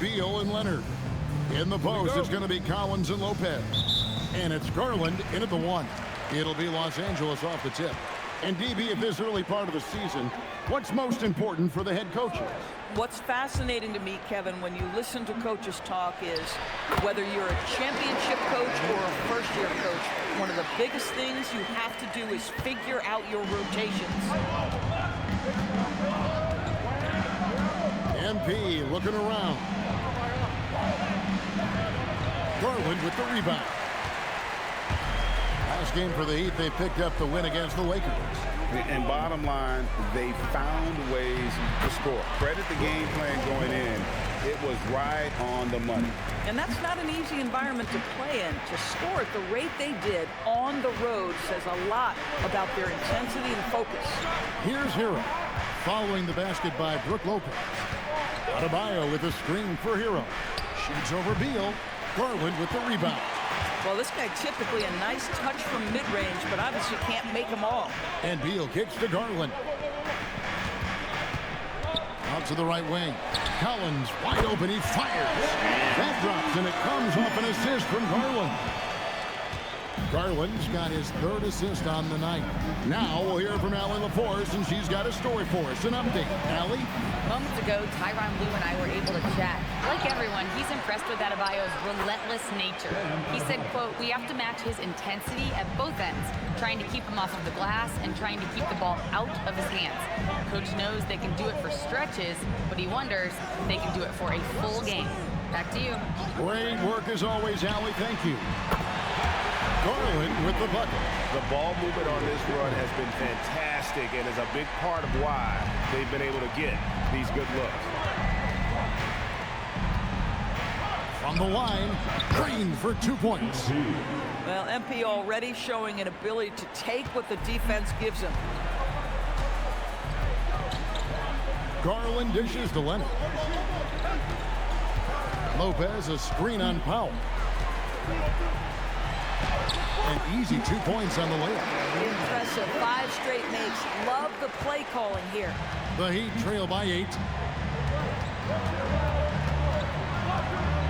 Beal and Leonard. In the post, it's going to be Collins and Lopez. And it's Garland in at the 1. It'll be Los Angeles off the tip. And DB, at this early part of the season, what's most important for the head coaches? What's fascinating to me, Kevin, when you listen to coaches talk is whether you're a championship coach or a first-year coach, one of the biggest things you have to do is figure out your rotations. MP looking around. Garland with the rebound. Last game for the Heat, they picked up the win against the Lakers. And bottom line, they found ways to score. Credit the game plan going in. It was right on the money. And that's not an easy environment to play in. To score at the rate they did on the road says a lot about their intensity and focus. Here's Hero, following the basket by Brook Lopez. Adebayo with a screen for Hero. Shoots over Beal. Garland with the rebound. Well, this guy typically a nice touch from mid-range, but obviously can't make them all. And Beal kicks to Garland. Out to the right wing. Collins wide open. He fires. That drops, and it comes off an assist from Garland. Garland's got his 3rd assist on the night. Now we'll hear from Allie LaForce, and she's got a story for us. An update. Allie? Moments ago, Tyronn Lue and I were able to chat. Like everyone, he's impressed with Adebayo's relentless nature. He said, quote, "We have to match his intensity at both ends, trying to keep him off of the glass and trying to keep the ball out of his hands. Coach knows they can do it for stretches, but he wonders if they can do it for a full game." Back to you. Great work as always, Allie. Thank you. Garland with the bucket. The ball movement on this run has been fantastic and is a big part of why they've been able to get these good looks. From the line, Green for 2 points. Well, MP already showing an ability to take what the defense gives him. Garland dishes to Leonard. Lopez a screen on Powell. An easy 2 points on the layup. Impressive. 5 straight makes. Love the play calling here. The Heat trail by 8.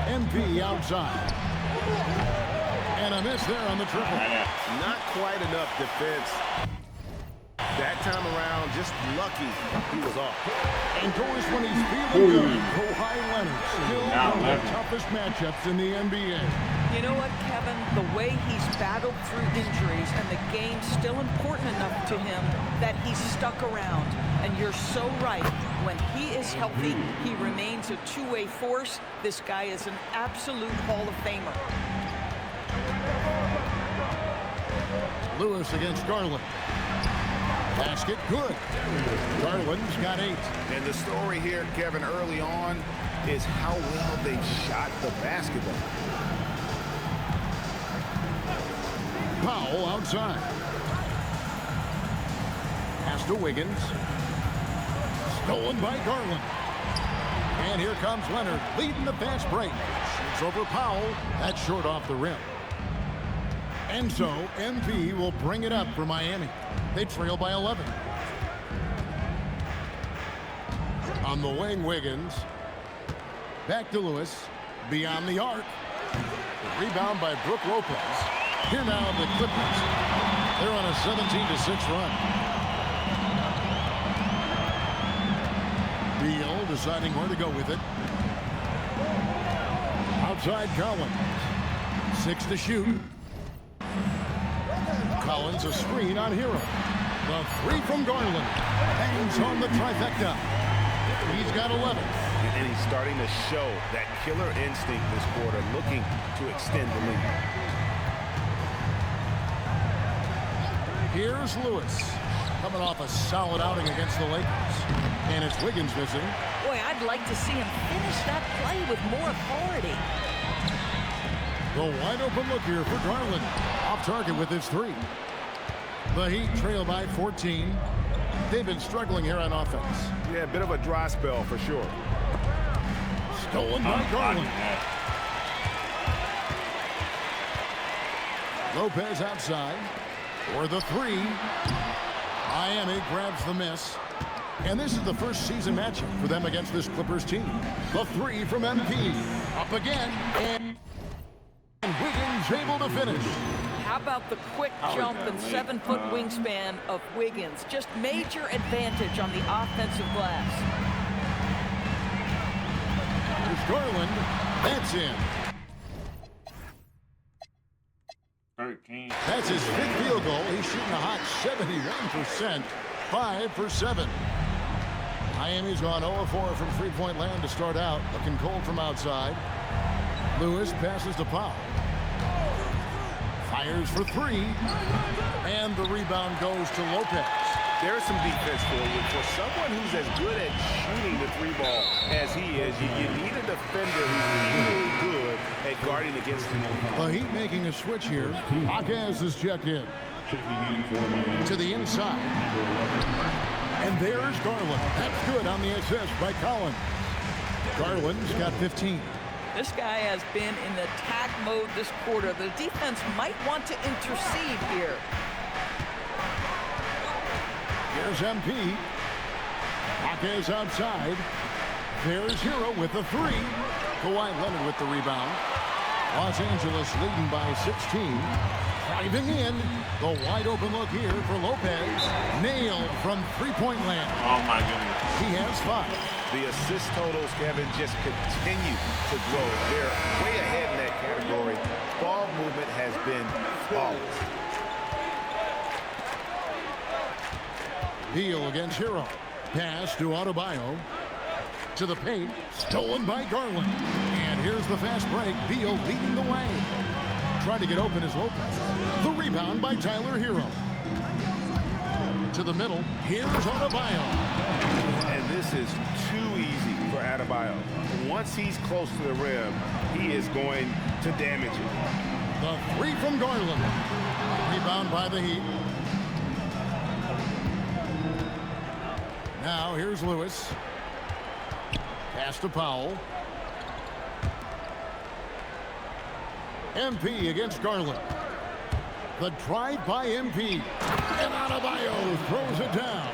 MP outside. And a miss there on the triple. Not quite enough defense. That time around, just lucky he was off. And Doris, when he's feeling good, Kawhi Leonard, still one of the toughest matchups in the NBA. You know what, Kevin? The way he's battled through injuries and the game's still important enough to him that he's stuck around. And you're so right. When he is healthy, he remains a two-way force. This guy is an absolute Hall of Famer. Lewis against Garland. Basket good. Garland's got 8. And the story here, Kevin, early on is how well they shot the basketball. Powell outside. Pass to Wiggins. Stolen by Garland. And here comes Leonard leading the fast break. Shoots over Powell. That's short off the rim. And so MP will bring it up for Miami. They trail by 11. On the wing, Wiggins. Back to Lewis. Beyond the arc. Rebound by Brook Lopez. Here now the Clippers. They're on a 17-6 run. Beal deciding where to go with it. Outside Collins. 6 to shoot. Collins a screen on Hero. The 3 from Garland. Hangs on the trifecta. He's got 11. And he's starting to show that killer instinct this quarter, looking to extend the lead. Here's Lewis, coming off a solid outing against the Lakers. And it's Wiggins missing. Boy, I'd like to see him finish that play with more authority. The wide open look here for Garland. Off target with his 3. The Heat trail by 14. They've been struggling here on offense. Yeah, a bit of a dry spell for sure. Stolen by Garland. Lopez outside for the 3. Miami grabs the miss. And this is the first season matchup for them against this Clippers team. The three from MP. Up again. And Wiggins able to finish. How about the quick jump and 7-foot wingspan of Wiggins? Just major advantage on the offensive glass. Here's Garland. That's in. 13. That's his fifth field goal. He's shooting a hot 71%. 5 for 7. Miami's gone 0-4 from three-point land to start out. Looking cold from outside. Lewis passes to Powell. Fires for 3. And the rebound goes to Lopez. There's some defense for you. For someone who's as good at shooting the three ball as he is, you need a defender who's really good at guarding against him. The Heat making a switch here. Hawkins is checked in. To the inside. And there's Garland. That's good on the assist by Collins. Garland's got 15. This guy has been in attack mode this quarter. The defense might want to intercede here. Here's MP. Hawkins outside. There's Hero with the 3. Kawhi Leonard with the rebound. Los Angeles leading by 16. Driving in. The wide open look here for Lopez. Nailed from three-point land. Oh, my goodness. He has 5. The assist totals, Kevin, just continue to grow. They're way ahead in that category. Ball movement has been flawless. Beal against Hero. Pass to Adebayo. To the paint. Stolen by Garland. And here's the fast break. Beal leading the way. Trying to get open is Lopez. The rebound by Tyler Hero. To the middle. Here's Adebayo. And this is too easy for Adebayo. Once he's close to the rim, he is going to damage it. The 3 from Garland. Rebound by the Heat. Now here's Lewis. Pass to Powell. MP against Garland. The drive by MP. And Adebayo throws it down.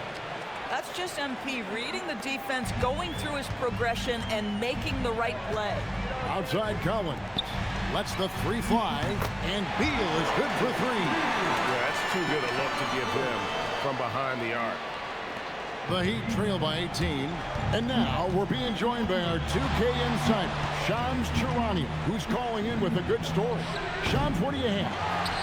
That's just MP reading the defense, going through his progression, and making the right play. Outside Collins. Lets the 3 fly. And Beal is good for 3. Yeah, that's too good a look to give him from behind the arc. The Heat trail by 18. And now we're being joined by our 2K insider, Shams Charania, who's calling in with a good story. Shams, what do you have?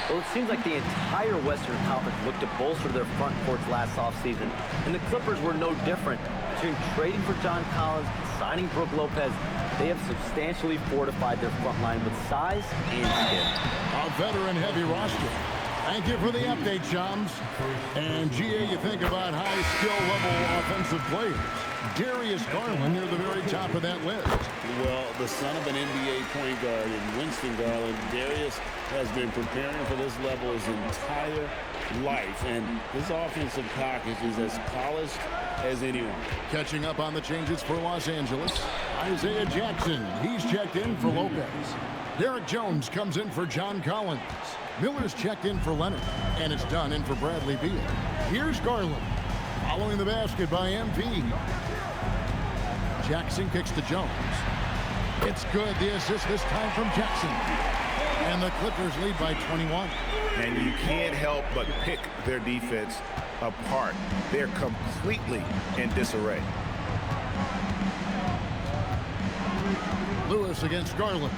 Well, it seems like the entire Western Conference looked to bolster their front courts last offseason, and the Clippers were no different. Between trading for John Collins and signing Brook Lopez, they have substantially fortified their front line with size and skill. A veteran-heavy roster. Thank you for the update, Shams. And, GA, you think about high-skill-level offensive players. Darius Garland near the very top of that list. Well, the son of an NBA point guard in Winston Garland, Darius has been preparing for this level his entire life, and his offensive package is as polished as anyone. Catching up on the changes for Los Angeles, Isaiah Jackson. He's checked in for Lopez. Derek Jones comes in for John Collins. Miller's checked in for Leonard, and it's done in for Bradley Beal. Here's Garland, following the basket by MP. Jackson kicks to Jones. It's good, the assist this time from Jackson. And the Clippers lead by 21. And you can't help but pick their defense apart. They're completely in disarray. Lewis against Garland.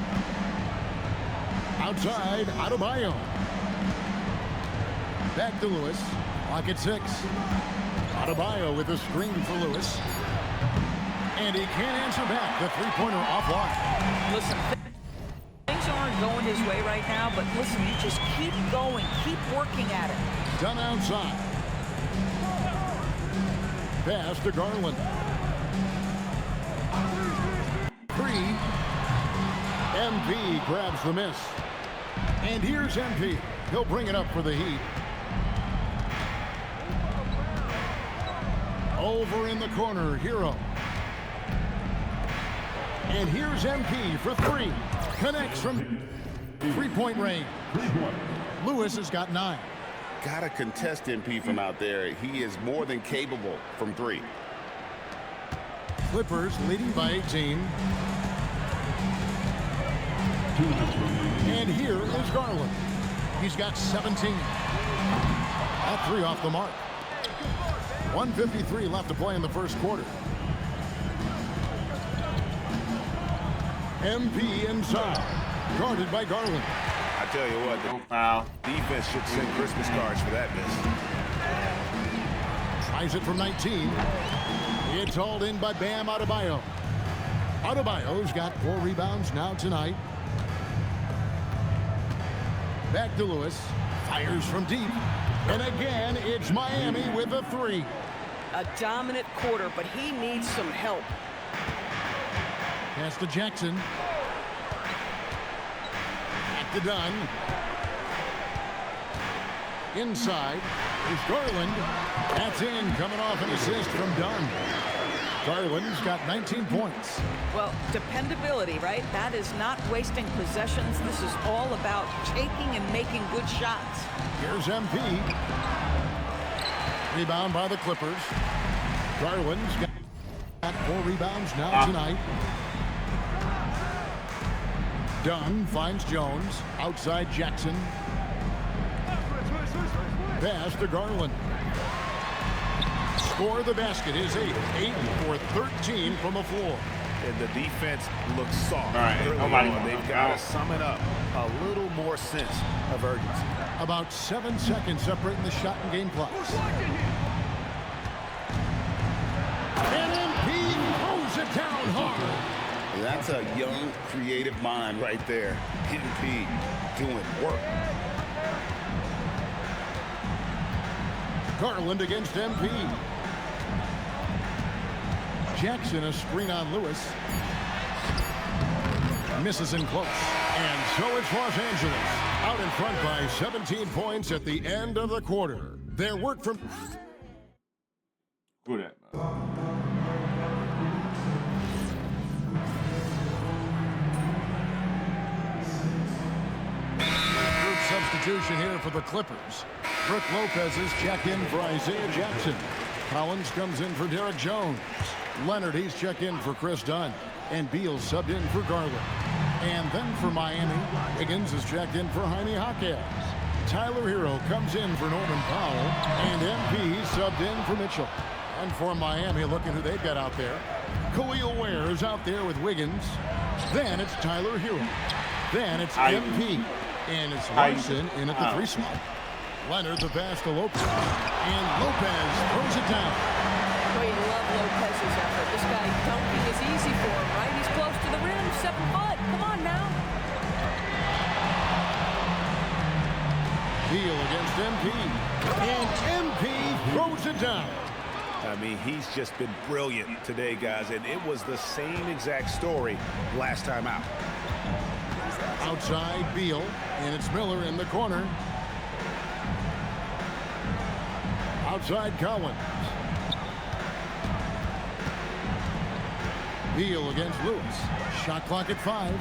Outside, Adebayo. Back to Lewis. Clock at 6. Adebayo with a screen for Lewis. And he can't answer back. The three-pointer offline. Listen, things aren't going his way right now, but listen, you just keep going. Keep working at it. Done outside. Pass to Garland. 3. MP grabs the miss. And here's MP. He'll bring it up for the Heat. Over in the corner, Hero. And here's MP for 3. Connects from three-point range. Lewis has got 9. Got to contest MP from out there. He is more than capable from 3. Clippers leading by 18. And here is Garland. He's got 17. That 3 off the mark. 1:53 left to play in the first quarter. MP inside. Guarded by Garland. I tell you what, No foul. defense should send Christmas cards for that miss. Tries it from 19. It's hauled in by Bam Adebayo. Adebayo's got 4 rebounds now tonight. Back to Lewis. Fires from deep. And again, it's Miami with a 3. A dominant quarter, but he needs some help. Pass to Jackson. Back to Dunn. Inside is Garland. That's in, coming off an assist from Dunn. Garland's got 19 points. Well, dependability, right? That is not wasting possessions. This is all about taking and making good shots. Here's MP. Rebound by the Clippers. Garland's got 4 rebounds now tonight. Dunn finds Jones. Outside Jackson. Pass to Garland. Score the basket is 8. 8 for 13 from the floor. And the defense looks soft. All right, early nobody on. wants They've to got to foul. sum it up. A little more sense of urgency. About 7 seconds separating the shot and game clocks. And MP throws it down hard. That's a young, creative mind right there. MP doing work. Garland against MP. Jackson a screen on Lewis. Misses in close. And so it's Los Angeles out in front by 17 points at the end of the quarter. Their work from Who that, man? group substitution here for the Clippers. Brook Lopez is checked in for Isaiah Jackson. Collins comes in for Derek Jones. Leonard, he's checked in for Chris Dunn. And Beal subbed in for Garland. And then for Miami, Higgins is checked in for Jaime Jaquez. Tyler Hero comes in for Norman Powell. And MP subbed in for Mitchell. And for Miami, looking who they've got out there. Khalil Ware is out there with Wiggins. Then it's Tyler Hero. Then it's MP. And it's Larson in at the 3 spot. Leonard the pass to Lopez. And Lopez throws it down. Well, you love Lopez's effort. This guy dunking is easy for him, right? He's close to the rim, 7 foot. Come on now. Beal against MP. And MP throws it down. I mean, he's just been brilliant today, guys, and it was the same exact story last time out. Outside Beal, and it's Miller in the corner. Outside Collins. Beal against Lewis. Shot clock at 5.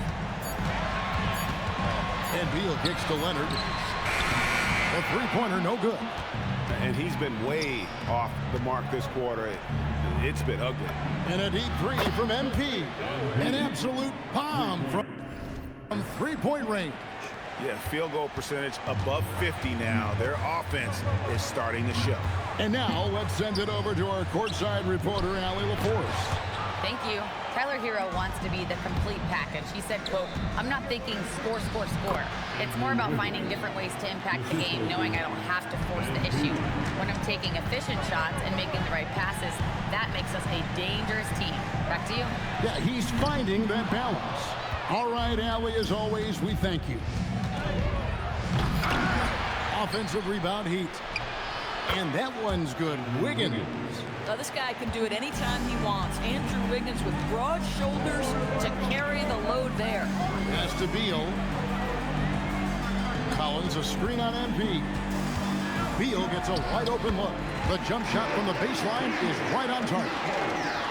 And Beal kicks to Leonard. A 3-pointer, no good. And he's been way off the mark this quarter. It's been ugly. And a deep 3 from MP. An absolute bomb from 3-point range. Yeah, field goal percentage above 50 now. Their offense is starting to show. And now let's send it over to our courtside reporter, Allie LaForce. Thank you. Tyler Hero wants to be the complete package. He said, quote, "I'm not thinking score, score, score. It's more about finding different ways to impact the game, knowing I don't have to force the issue. When I'm taking efficient shots and making the right passes, that makes us a dangerous team." Back to you. Yeah, he's finding that balance. All right, Allie, as always, we thank you. Offensive rebound Heat. And that one's good. Wiggins. This guy can do it anytime he wants. Andrew Wiggins with broad shoulders to carry the load there. Pass to Beal. Collins a screen on MP. Beal gets a wide open look. The jump shot from the baseline is right on target.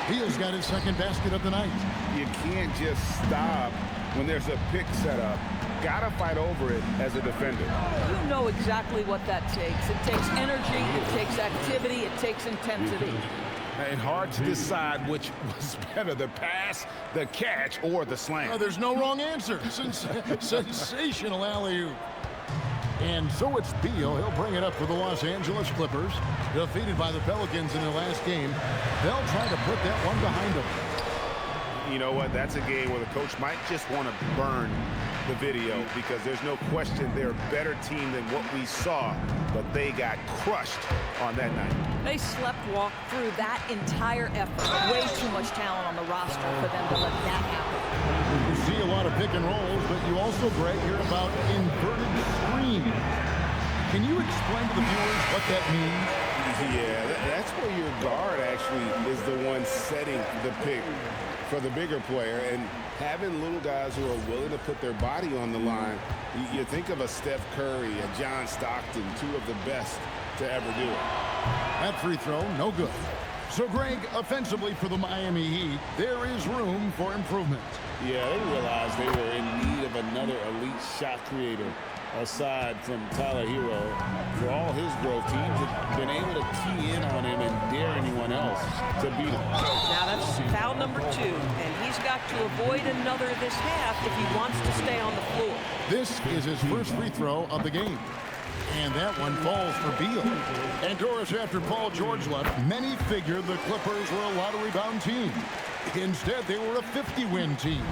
Beal's got his second basket of the night. You can't just stop when there's a pick set up. Gotta fight over it as a defender. You know exactly what that takes. It takes energy, it takes activity, it takes intensity. And hard to decide which was better, the pass, the catch, or the slam. There's no wrong answer. Sensational alley-oop. And so it's Beal. He'll bring it up for the Los Angeles Clippers. Defeated by the Pelicans in their last game. They'll try to put that one behind them. You know what? That's a game where the coach might just want to burn the video because there's no question they're a better team than what we saw, but they got crushed on that night. They sleepwalked through that entire effort. Way too much talent on the roster for them to let that happen. You see a lot of pick and rolls, but you also, Greg, hear about inverted screen. Can you explain to the viewers what that means? Yeah, that's where your guard actually is the one setting the pick for the bigger player, and having little guys who are willing to put their body on the line. You think of a Steph Curry, a John Stockton, two of the best to ever do it. That free throw, no good. So, Greg, offensively for the Miami Heat, there is room for improvement. Yeah, they realized they were in need of another elite shot creator aside from Tyler Hero. For all his growth, teams have been able to key in on him and dare anyone else to beat him. Now that's foul number 2, and he's got to avoid another this half if he wants to stay on the floor. This is his first free throw of the game. And that one falls for Beal. And Doris, after Paul George left, many figured the Clippers were a lottery-bound team. Instead, they were a 50-win team.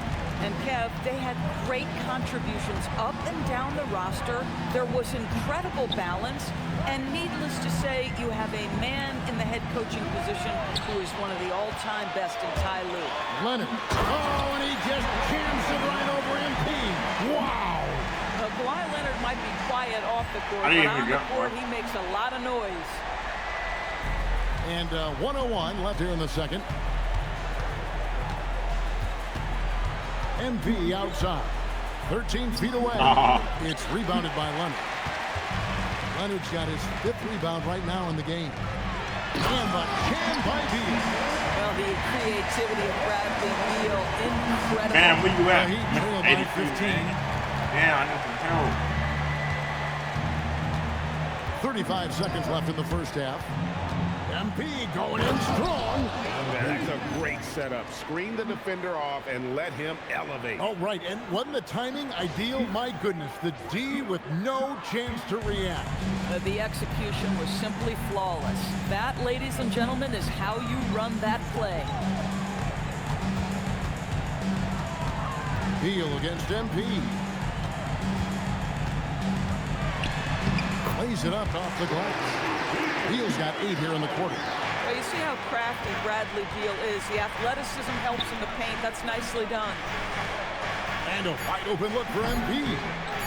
And Kev, they had great contributions up and down the roster. There was incredible balance. And needless to say, you have a man in the head coaching position who is one of the all-time best in Ty Lue. Leonard. Oh, and he just jams it right over MP. Wow. Kawhi Leonard might be quiet off the court, I but didn't on even the get court, one. he makes a lot of noise. And 101 left here in the second. MP outside. 13 feet away. It's rebounded by Leonard. Leonard's got his 5th rebound right now in the game. And the jam by Beal. Well, the creativity of Bradley Beal, incredible. Man, where you at? He trailed by 82, 15. Yeah, I know some 35 seconds left in the first half. MP going in strong. That's a great setup. Screen the defender off and let him elevate. Oh, right. And wasn't the timing ideal? My goodness. The D with no chance to react. The execution was simply flawless. That, ladies and gentlemen, is how you run that play. Beal against MP. Lays it up off the glass. Beal's got 8 here in the quarter. Well, you see how crafty Bradley Beal is. The athleticism helps in the paint. That's nicely done. And a wide open look for MP.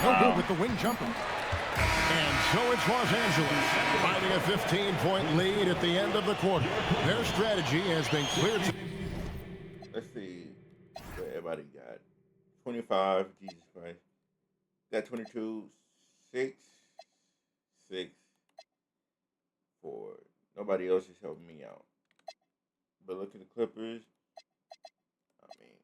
No good with the wing jumper. And so it's Los Angeles finding a 15-point lead at the end of the quarter. Their strategy has been clear. Let's see what everybody got. 25, Jesus Christ. Got 22, 6, 6, 4. Nobody else is helping me out. But look at the Clippers. I mean,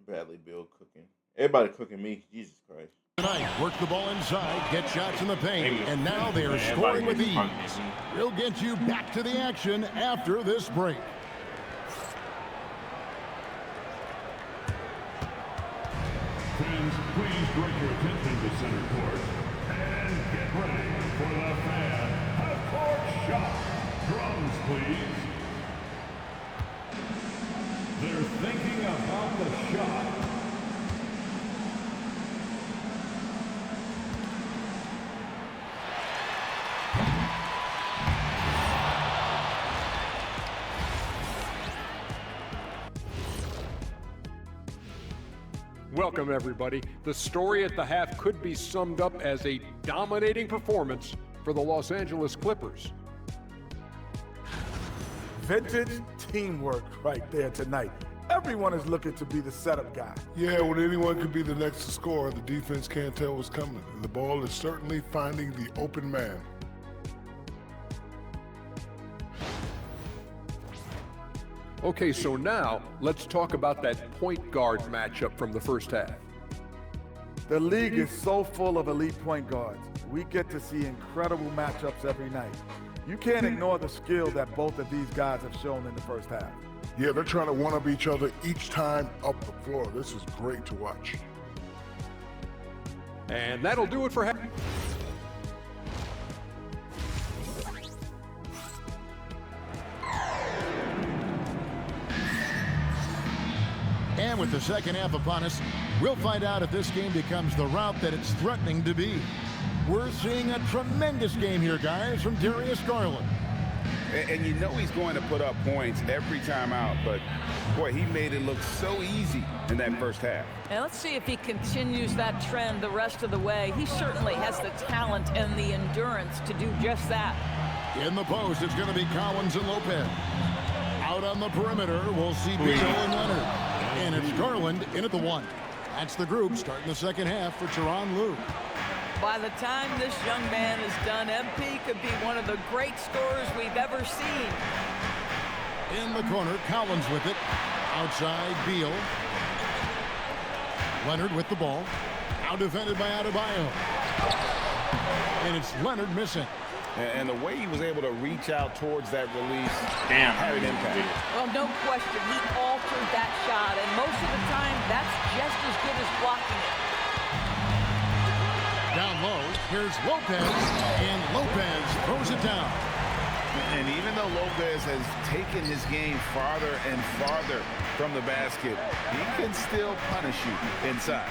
Bradley Beal cooking. Everybody cooking me. Jesus Christ. Tonight, work the ball inside, get shots in the paint, and now they are scoring with ease. We'll get you back to the action after this break. Fans, please direct your attention to center court and get ready for the fan half-court shot. Drums, please. They're thinking about the shot. Welcome, everybody. The story at the half could be summed up as a dominating performance for the Los Angeles Clippers. Vintage teamwork right there tonight. Everyone is looking to be the setup guy. Yeah, when anyone could be the next to score, the defense can't tell what's coming. And the ball is certainly finding the open man. Okay, so now let's talk about that point guard matchup from the first half. The league is so full of elite point guards. We get to see incredible matchups every night. You can't ignore the skill that both of these guys have shown in the first half. Yeah, they're trying to one-up each other each time up the floor. This is great to watch. And that'll do it for half. And with the second half upon us, we'll find out if this game becomes the route that it's threatening to be. We're seeing a tremendous game here, guys, from Darius Garland. And you know he's going to put up points every time out, but boy, he made it look so easy in that first half. And let's see if he continues that trend the rest of the way. He certainly has the talent and the endurance to do just that. In the post, it's going to be Collins and Lopez. Out on the perimeter, we'll see Beal and Leonard. And it's Garland in at the 1. That's the group starting the second half for Tyronn Lue. By the time this young man is done, MP could be one of the great scorers we've ever seen. In the corner, Collins with it. Outside, Beal. Leonard with the ball. Out defended by Adebayo. And it's Leonard missing. And the way he was able to reach out towards that release had an impact. Well, no question, he altered that shot, and most of the time, that's just as good as blocking it. Down low, here's Lopez, and Lopez throws it down. And even though Lopez has taken his game farther and farther from the basket, he can still punish you inside.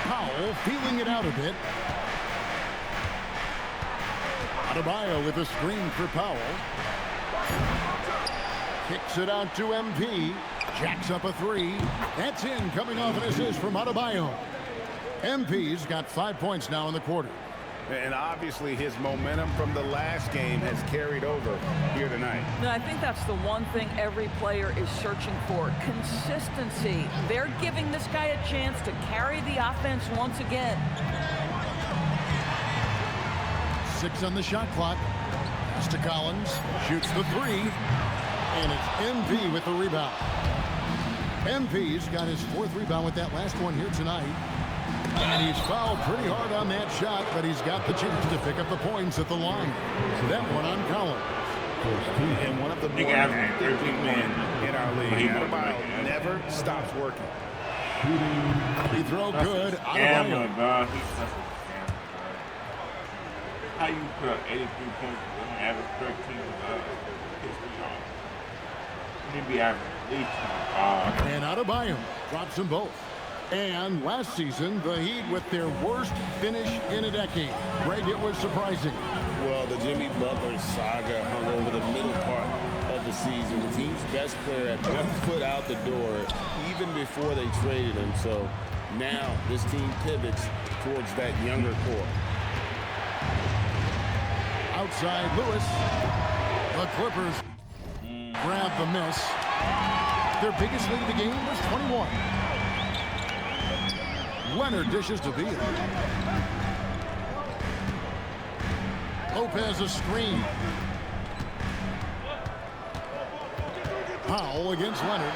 Powell feeling it out a bit. Adebayo with a screen for Powell. Kicks it out to MP. Jacks up a 3. That's in, coming off an assist from Adebayo. MP's got 5 points now in the quarter. And obviously his momentum from the last game has carried over here tonight. No, I think that's the one thing every player is searching for. Consistency. They're giving this guy a chance to carry the offense once again. 6 on the shot clock. Pass to Collins. Shoots the 3. And it's MP with the rebound. MP's got his 4th rebound with that last one here tonight. And he's fouled pretty hard on that shot, but he's got the chance to pick up the points at the line. That one on Collins. And one of the more big men in our league. Adebayo never stops working. He throw good. Gambler, bro. He's such a gambler. How you put up 83 points and average 13 pisses me off. You need to be average at least 25. And Adebayo drops them both. And last season, the Heat with their worst finish in a decade. Greg, it was surprising. Well, the Jimmy Butler saga hung over the middle part of the season. The team's best player had 1 foot out the door even before they traded him. So now this team pivots towards that younger core. Outside Lewis. The Clippers grab the miss. Their biggest lead of the game was 21. Leonard dishes to Beal. Lopez a screen. Powell against Leonard.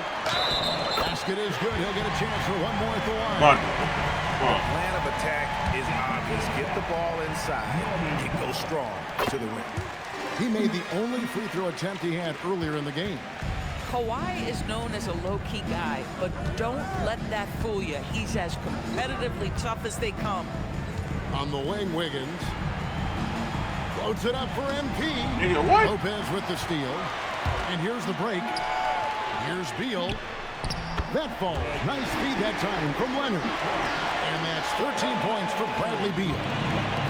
Basket is good. He'll get a chance for one more at the line. The plan of attack is obvious. Get the ball inside and go strong to the rim. He made the only free throw attempt he had earlier in the game. Kawhi is known as a low-key guy, but don't let that fool you. He's as competitively tough as they come. On the wing, Wiggins. Floats it up for MP. Nigga, what? Lopez with the steal. And here's the break. Here's Beal. That falls. Nice feed that time from Leonard. And that's 13 points for Bradley Beal.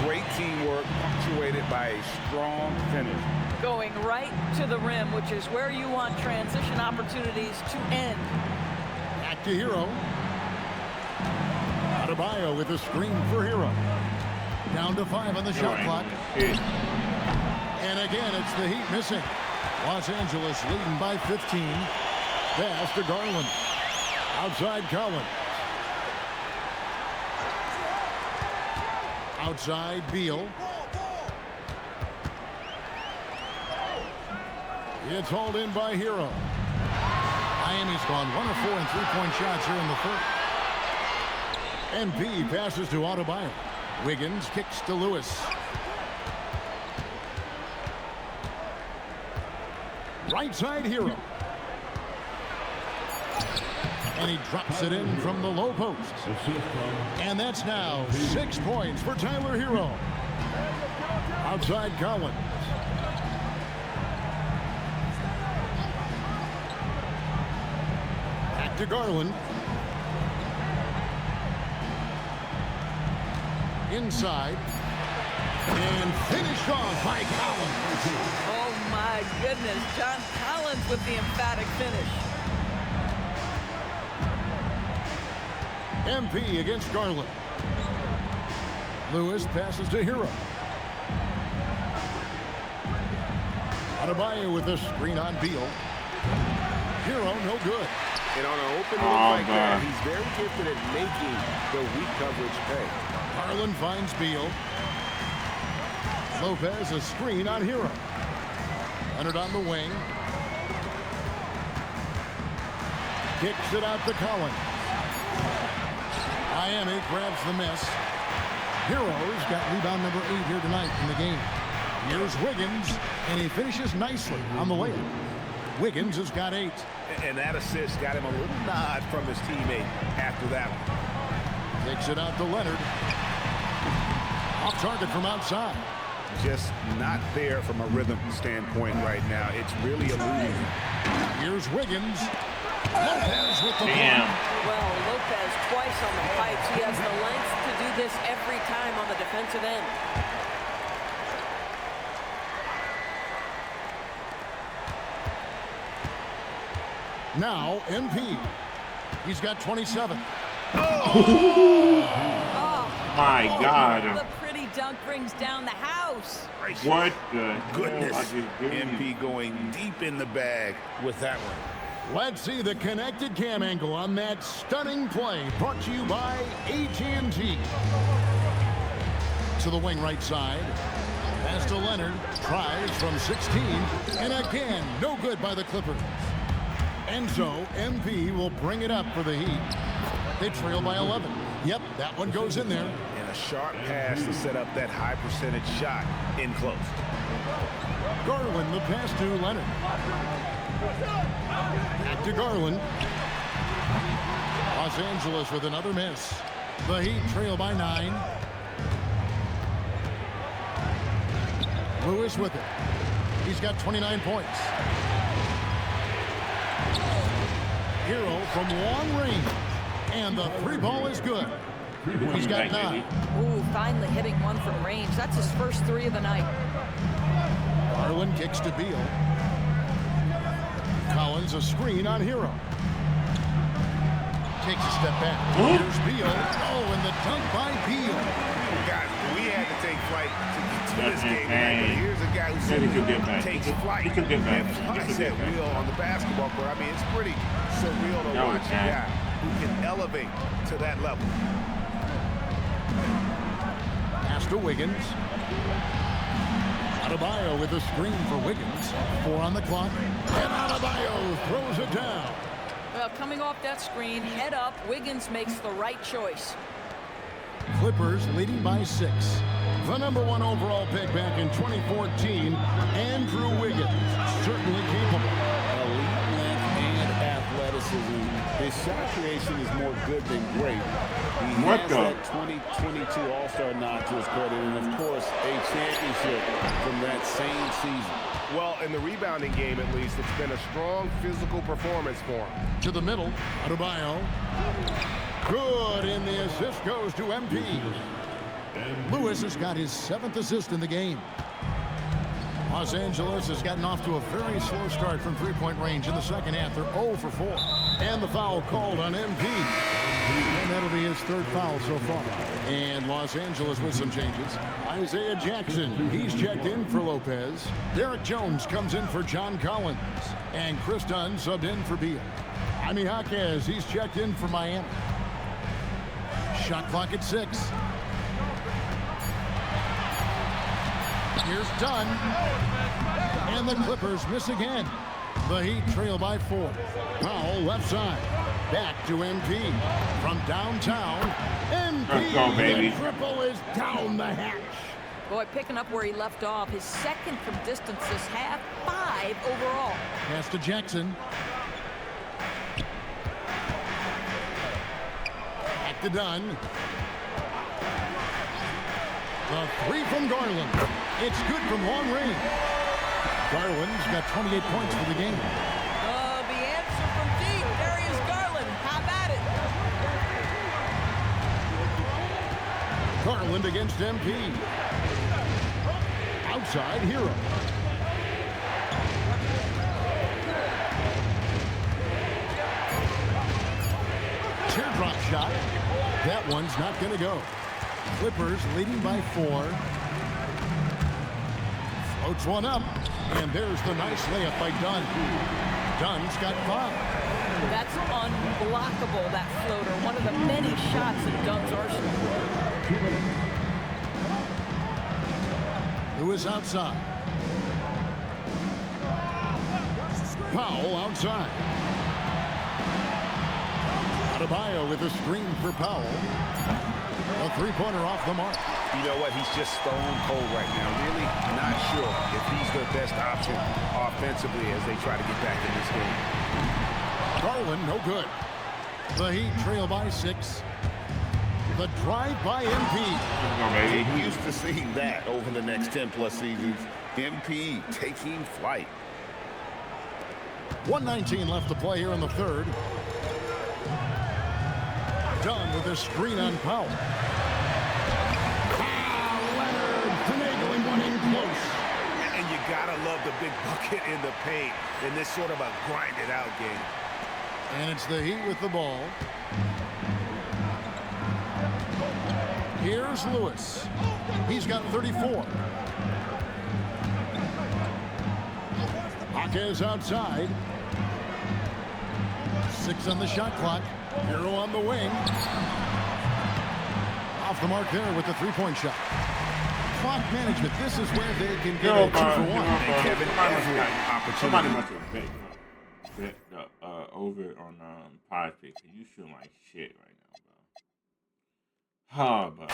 Great teamwork punctuated by a strong finish. Going right to the rim, which is where you want transition opportunities to end. Back to Hero. Adebayo with a screen for Hero. Down to 5 on the shot clock. And again, it's the Heat missing. Los Angeles leading by 15. Pass to Garland. Outside Collins. Outside Beal. It's hauled in by Hero. Miami's gone 1 of 4 in 3-point shots here in the first. MP passes to Adebayo. Wiggins kicks to Lewis. Right side Hero. And he drops it in from the low post. And that's now 6 points for Tyler Hero. Outside Collins. Back to Garland. Inside. And finished off by Collins. Oh my goodness, John Collins with the emphatic finish. MP against Garland. Lewis passes to Hero. Adebayo with a screen on Beal. Hero no good. And on an open look like that, he's very gifted at making the weak coverage pay. Garland finds Beal. Lopez a screen on Hero. Leonard on the wing. Kicks it out to Collins. Miami grabs the miss. Hero's got rebound number 8 here tonight in the game. Here's Wiggins, and he finishes nicely on the layup. Wiggins has got 8. And that assist got him a little nod from his teammate after that one. Takes it out to Leonard. Off target from outside. Just not there from a rhythm standpoint right now. It's really eluding. Here's Wiggins. Lopez with the Damn. Well, Lopez twice on the pipes. He has the length to do this every time on the defensive end. Now, MP. He's got 27. My God. The pretty dunk brings down the house. What the Goodness. hell are you doing? MP going deep in the bag with that one. Let's see the connected cam angle on that stunning play brought to you by AT&T. To the wing right side. Pass to Leonard. Tries from 16. And again, no good by the Clippers. And so MP will bring it up for the Heat. They trail by 11. Yep, that one goes in there. And a sharp pass to set up that high percentage shot in close. Garland the pass to Leonard. Back to Garland. Los Angeles with another miss. The Heat trail by 9. Lewis with it. He's got 29 points. Hero from long range. And the 3 ball is good. He's got 9. Ooh, finally hitting one from range. That's his first 3 of the night. Garland kicks to Beal. Collins a screen on Hero. Takes a step back. Here's Beal. Oh, and the dunk by Beal. Guys, we had to take flight to get to this game tonight, but here's a guy who takes flight and flies at will on the basketball court. I mean, it's pretty surreal to watch a guy who can elevate to that level. Pass to Wiggins. Adebayo with a screen for Wiggins. 4 on the clock. And Adebayo throws it down. Well, coming off that screen, head up, Wiggins makes the right choice. Clippers leading by 6. The number 1 overall pick back in 2014, Andrew Wiggins, certainly capable. Elite length and athleticism. His shot creation is more good than great. He has that 2022 All-Star nod to his credit, and of course, a championship from that same season. Well, in the rebounding game, at least, it's been a strong physical performance for him. To the middle, Adebayo. Good, and the assist goes to MP. Lewis has got his 7th assist in the game. Los Angeles has gotten off to a very slow start from 3-point range in the second half. They're 0 for 4. And the foul called on MP. And that'll be his 3rd foul so far. And Los Angeles with some changes. Isaiah Jackson, he's checked in for Lopez. Derek Jones comes in for John Collins. And Chris Dunn subbed in for Beal. Jaime Jaquez, he's checked in for Miami. Shot clock at 6. Here's Dunn. And the Clippers miss again. The Heat trail by 4. Powell left side. Back to MP. From downtown, MP. Let's go, baby. The triple is down the hatch. Boy, picking up where he left off. His second from distance this half, 5 overall. Pass to Jackson. Back to Dunn. The 3 from Garland. It's good from long range. Garland's got 28 points for the game. The answer from deep. There he is, Garland. How about it? Garland against MP. Outside Hero. Teardrop shot. That one's not going to go. Clippers leading by 4. Floats one up. And there's the nice layup by Dunn. Dunn's got 5. That's unblockable, that floater. One of the many shots in Dunn's arsenal. Lewis outside. Powell outside. Adebayo with a screen for Powell. A 3-pointer off the mark. You know what? He's just stone cold right now. Really not sure if he's their best option offensively as they try to get back in this game. Garland, no good. The Heat trail by 6. The drive by MP. We're used to seeing that over the next 10+ seasons. MP taking flight. 1:19 left to play here in the third. Dunn with a screen on Powell. Leonard finagling one in close. And you gotta love the big bucket in the paint in this sort of a grinded out game. And it's the Heat with the ball. Here's Lewis. He's got 34. Jaquez outside. 6 on the shot clock. Hero on the wing. Off the mark there with the 3-point shot. Clock management. This is where they can get a 2-for-1. And Kevin, every opportunity. Somebody must have bet over on Pie Pick. You shooting like shit right now, bro.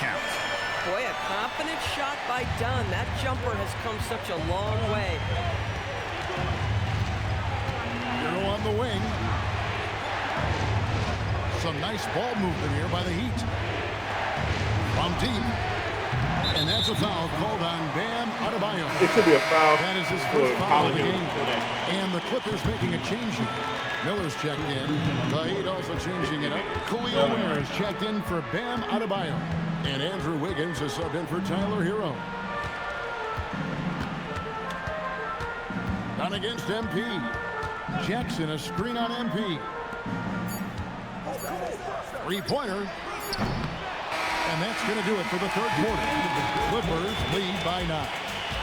Boy, a confident shot by Dunn. That jumper has come such a long way. Hero on the wing. Some nice ball movement here by the Heat. From deep. And that's a foul called on Bam Adebayo. It could be a foul. That is his first foul of the game. And the Clippers making a change. Miller's checked in. The Heat also changing it up. Khalil Ware is checked in for Bam Adebayo. And Andrew Wiggins is subbed in for Tyler Hero. Down against MP. Jackson, a screen on MP. 3-pointer. And that's going to do it for the third quarter. Clippers lead by 9.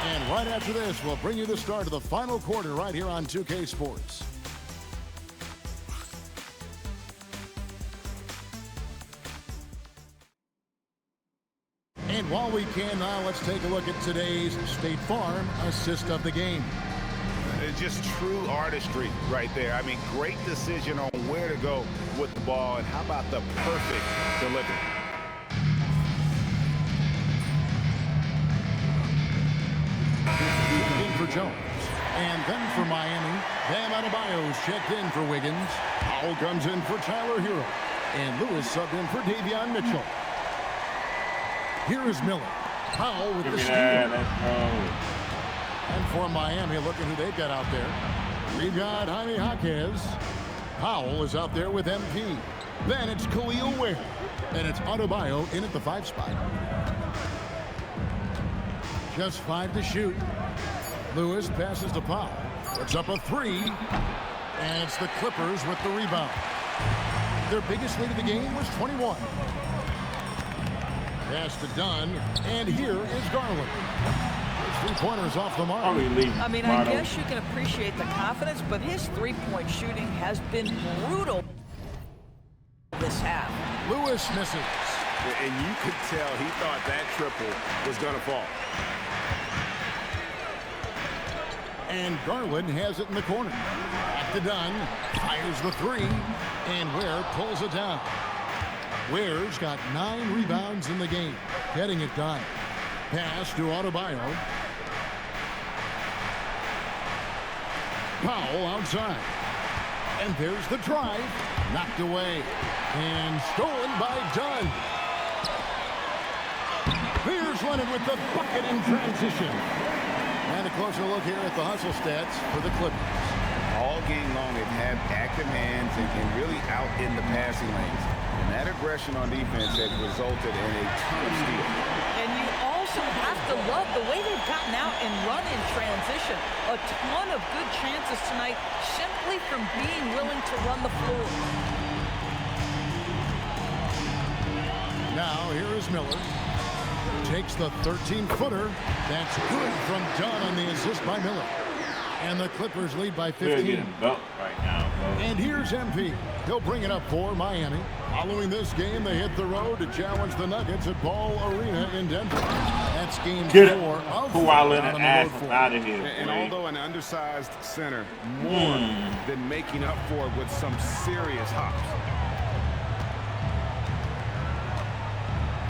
And right after this, we'll bring you the start of the final quarter right here on 2K Sports. And while we can now, let's take a look at today's State Farm assist of the game. It's just true artistry right there. I mean, great decision on where to go with the ball, and how about the perfect delivery. In for Jones. And then for Miami, Bam Adebayo is checked in for Wiggins. Powell comes in for Tyler Hero. And Lewis subbed in for Davion Mitchell. Here is Miller. Powell with the steal. And for Miami, look at who they've got out there. We've got Jaime Jaquez. Powell is out there with MP. Then it's Khalil Ware. And it's Adebayo in at the 5 spot. Just 5 to shoot. Lewis passes to Powell. Puts up a 3. And it's the Clippers with the rebound. Their biggest lead of the game was 21. Pass to Dunn. And here is Garland. 3-pointers off the mark. I mean, I guess you can appreciate the confidence, but his 3-point shooting has been brutal this half. Lewis misses. And you could tell he thought that triple was going to fall. And Garland has it in the corner. Back to Dunn. Fires the 3. And Ware pulls it down. Ware's got 9 rebounds in the game, getting it done. Pass to Adebayo. Powell outside. And there's the drive. Knocked away. And stolen by Dunn. Here's Leonard with the bucket in transition. And a closer look here at the hustle stats for the Clippers. All game long, they've had active hands and really out in the passing lanes. And that aggression on defense has resulted in a ton of steals. And you also have to love the way they've gotten out and run in transition. A ton of good chances tonight simply from being willing to run the floor. Now here is Miller. Takes the 13-footer. That's good from Dunn on the assist by Miller. And the Clippers lead by 15. Right now, and here's MP. He'll bring it up for Miami. Following this game, they hit the road to challenge the Nuggets at Ball Arena in Denver. That's game 4 of Kawhi out of here. And although an undersized center, more than making up for it with some serious hops.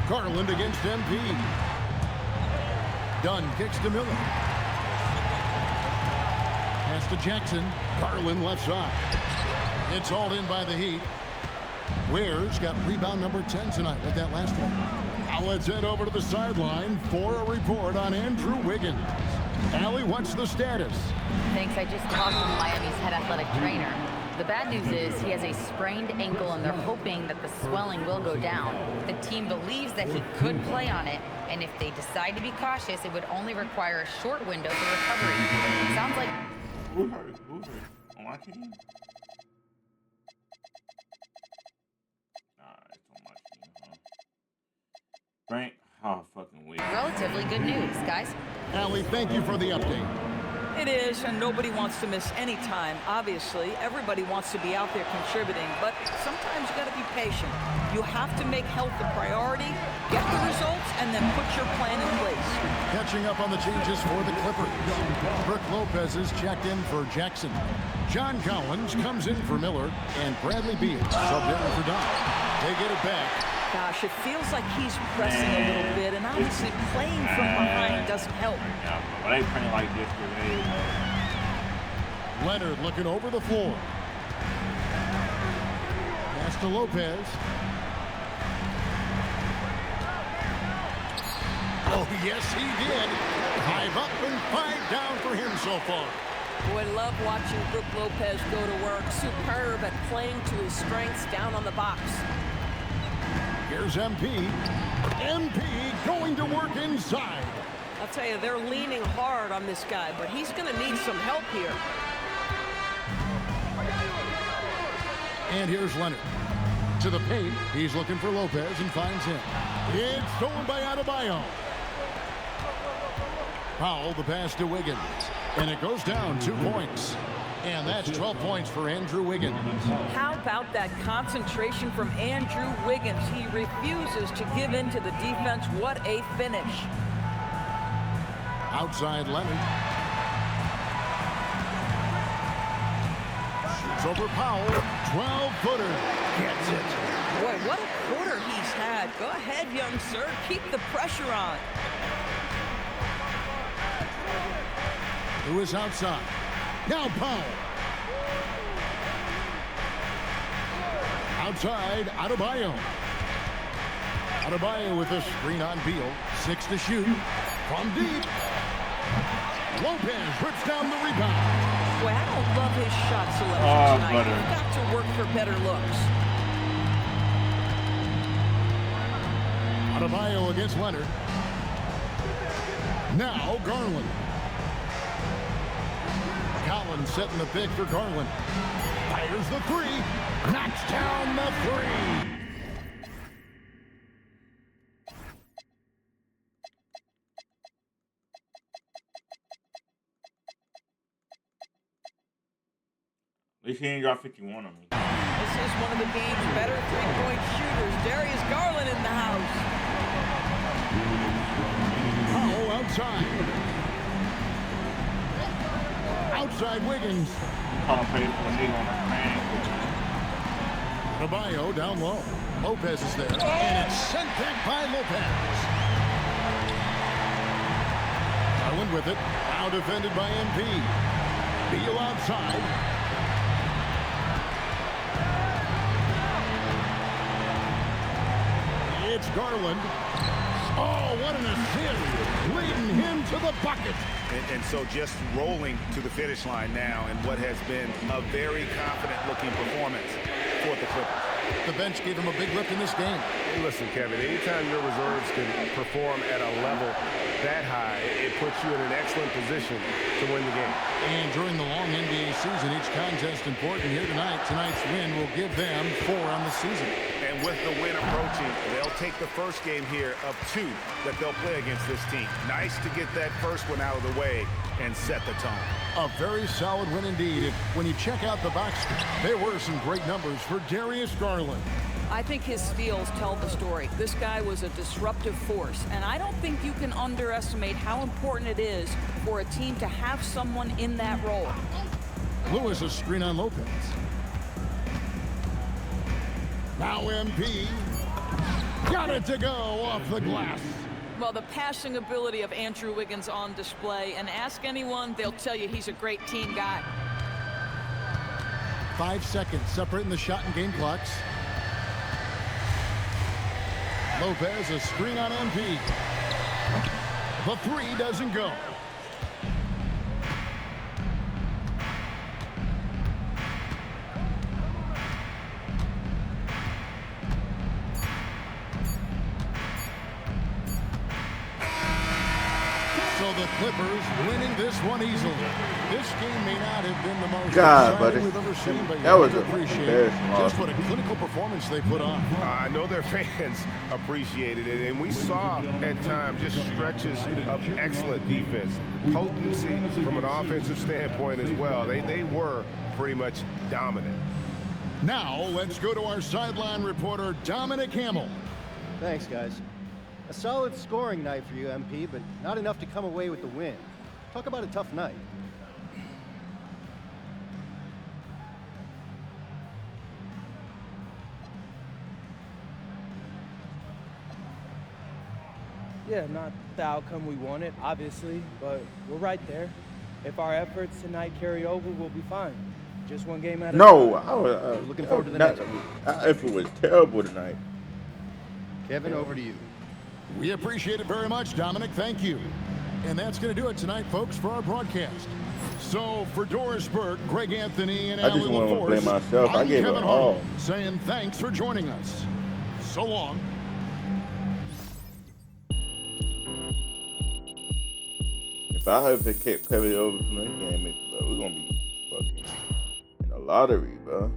Garland against MP. Dunn kicks to Miller. Pass to Jackson. Garland left side. It's hauled in by the Heat. Ware's got rebound number 10 tonight with that last one. Now let's head over to the sideline for a report on Andrew Wiggins. Allie, what's the status? Thanks. I just talked to Miami's head athletic trainer. The bad news is he has a sprained ankle, and they're hoping that the swelling will go down. The team believes that he could play on it, and if they decide to be cautious, it would only require a short window for recovery. It sounds like... Who's hurt? On my team? Nah, it's on my team, huh? Frank, oh, fucking weird. Relatively good news, guys. Allie, thank you for the update. It is, and nobody wants to miss any time. Obviously, everybody wants to be out there contributing, but sometimes you got to be patient. You have to make health a priority, get the results, and then put your plan in place. Catching up on the changes for the Clippers. Brook Lopez is checked in for Jackson. John Collins comes in for Miller, and Bradley Beal subbed in for Dunn. They get it back. Gosh, it feels like he's pressing a little bit, and obviously playing from behind doesn't help. Yeah, but they playing like this today. Leonard looking over the floor. Pass to Lopez. Oh, yes, he did. 5 up and 5 down for him so far. Boy, love watching Brook Lopez go to work. Superb at playing to his strengths down on the box. Here's MP. MP going to work inside. I'll tell you, they're leaning hard on this guy, but he's going to need some help here. And here's Leonard. To the paint. He's looking for Lopez and finds him. It's stolen by Adebayo. Powell, the pass to Wiggins. And it goes down 2 points. And that's 12 points for Andrew Wiggins. How about that concentration from Andrew Wiggins? He refuses to give in to the defense. What a finish. Outside Leonard. Shoots over Powell. 12-footer. Gets it. Boy, what a quarter he's had. Go ahead, young sir. Keep the pressure on. Who is outside? Now Powell. Outside, Adebayo. Adebayo with a screen on Beal. 6 to shoot. From deep. Lopez rips down the rebound. Boy, I don't love his shot selection tonight. He's got to work for better looks. Adebayo against Leonard. Now Garland. Collins setting the pick for Garland. Fires the 3. Knocks down the 3. At least he ain't got 51 on me. This is one of the game's better three-point shooters. Darius Garland in the house. Powell outside. Outside Wiggins. Adebayo down low. Lopez is there, and it's sent back by Lopez. Garland with it. Now defended by MP. Beal outside. It's Garland. Oh, what an assist. Leading him to the bucket. And so just rolling to the finish line now in what has been a very confident-looking performance for the Clippers. The bench gave him a big lift in this game. Hey, listen, Kevin, anytime your reserves can perform at a level that high, it puts you in an excellent position to win the game. And during the long NBA season, each contest important here tonight. Tonight's win will give them 4 on the season. And with the win approaching, they'll take the first game here of 2 that they'll play against this team. Nice to get that first one out of the way and set the tone. A very solid win indeed. And when you check out the box score, there were some great numbers for Darius Garland. I think his steals tell the story. This guy was a disruptive force, and I don't think you can underestimate how important it is for a team to have someone in that role. Lewis a screen on Lopez. Now MP. Got it to go off the glass. Well, the passing ability of Andrew Wiggins on display, and ask anyone, they'll tell you he's a great team guy. 5 seconds separating the shot and game clocks. Lopez a screen on MP. The 3 doesn't go. So the Clippers winning this one easily. This game may not have been the most exciting we've ever seen, but that was appreciate just what a clinical performance they put on. I know their fans appreciated it, and we saw at times just stretches of excellent defense, potency from an offensive standpoint as well. They were pretty much dominant. Now let's go to our sideline reporter, Dominic Hamill. Thanks, guys. A solid scoring night for you, MP, but not enough to come away with the win. Talk about a tough night. Yeah, not the outcome we wanted, obviously, but we're right there. If our efforts tonight carry over, we'll be fine. Just one game at a time. No, I was looking forward to the next one. If it was terrible tonight. Kevin, over to you. We appreciate it very much, Dominic. Thank you. And that's going to do it tonight, folks, for our broadcast. So for Doris Burke, Greg Anthony, and I just want to blame myself. I gave it all. Saying thanks for joining us. So long. If I have kept Kevin over from this game, we're going to be fucking in the lottery, bro.